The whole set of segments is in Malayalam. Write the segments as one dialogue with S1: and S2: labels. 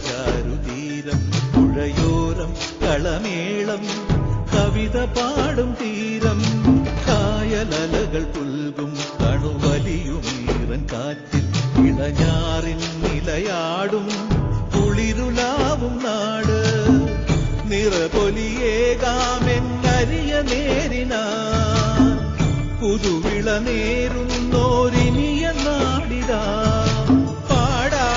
S1: ചാരുതീരം പുഴയോരം കളമേളം കവിത പാടും തീരം കായലലകൾ പുൽകും കണുവലിയുമീറൻ കാറ്റിൽ ഇളഞ്ഞാറിൻ നിലയാടും കുളിരുലാവും നാട് നിറപൊലിയേകാമെന്നരിയ നേരിനാ പുതുവിള നേരുന്നോരിനിയ നാടിടാ പാടാ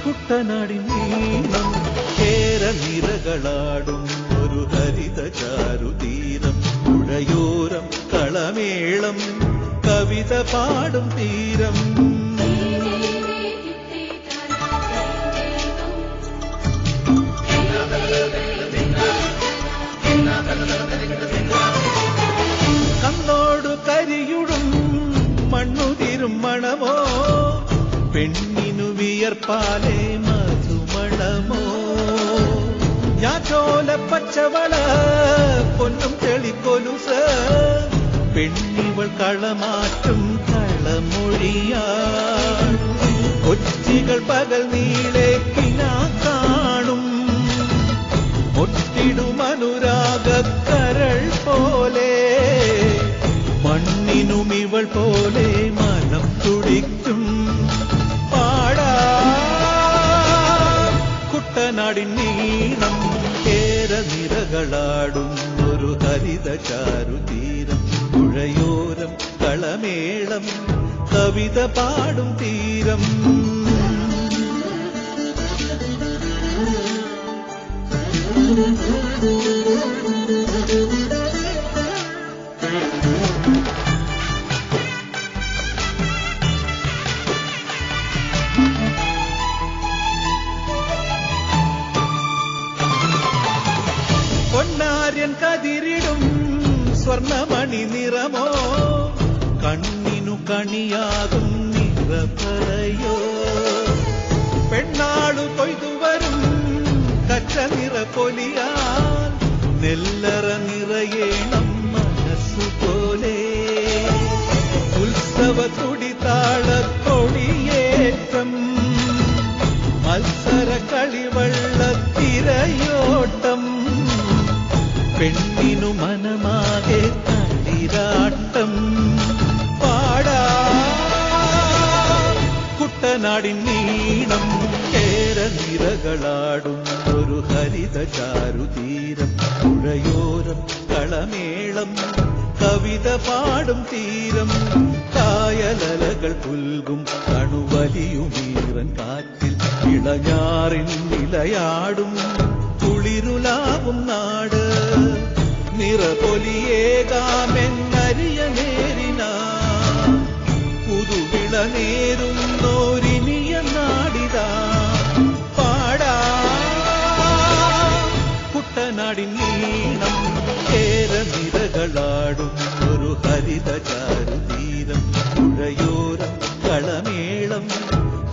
S1: കുട്ടനാടിൻ നീളം കേരനിരകളാടും ഒരു ഹരിത ചാരുതീരം പുഴയോരം കളമേളം കവിത പാടും തീരം കണ്ണോടു കരിയുടും മണ്ണുതിരും മണമോ പെണ്ണിനു വിയർപ്പാലേ മധുമണമോ ഞാറ്റോല പച്ചവള പൊന്നും തെളിക്കൊലുസ് പെണ്ണിവൾ കളമാറ്റും കളമൊഴിയാ കൊച്ചികൾ പകൽ നീളെ കിനാ കാണും ഒട്ടിടും അനുരാഗക്കരൾ പോലെ മണ്ണിനും ഇവൾ പോലെ മനം തുടിക്കും പാടാ കുട്ടനാടിൻ നീളം കേരനിരകളാടും ഒരു ഹരിത ചാരുതീരം പുഴയോരം കളമേളം കവിത പാടും തീരം പൊന്നാര്യൻ കതിരിടും സ്വർണമണി നിറമോ കണ്ണിനു കണിയാകും നിറപറയോ പെണ്ണാളു കൊയ്തുവരും കച്ച നിറപ്പൊലിയാൽ നെല്ലറ നിറയേണം മനസ്സുപോലെ ഉത്സവ തുടിതാളത്തൊടിയേറ്റം മത്സര കളിവള്ളത്തിരയോട്ടം പെണ്ണിനു മനമാകെ കളിരാട്ടം പാടാ കുട്ടനാടിൻ നീളം കേരനിരകളാടും ഒരു ഹരിത ചാരുതീരം പുഴയോരം കളമേളം കവിത പാടും തീരം കായലലകൾ പുൽകും കണുവലിയുമീറൻ കാറ്റിൽ ഇളഞ്ഞാറിൻ നിലയാടും കുളിരുലാവും നാട് നിറപൊലിയേകാമെന്നരിയ നേരിനാ പുതുവിള നേരുന്നോരിനിയ നാടിതാ പാടാ കുട്ടനാടിൻ നീളം കേരനിരകളാടും ഒരു ഹരിത ചാരുതീരം പുഴയോരം കളമേളം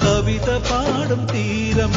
S1: കവിത പാടും തീരം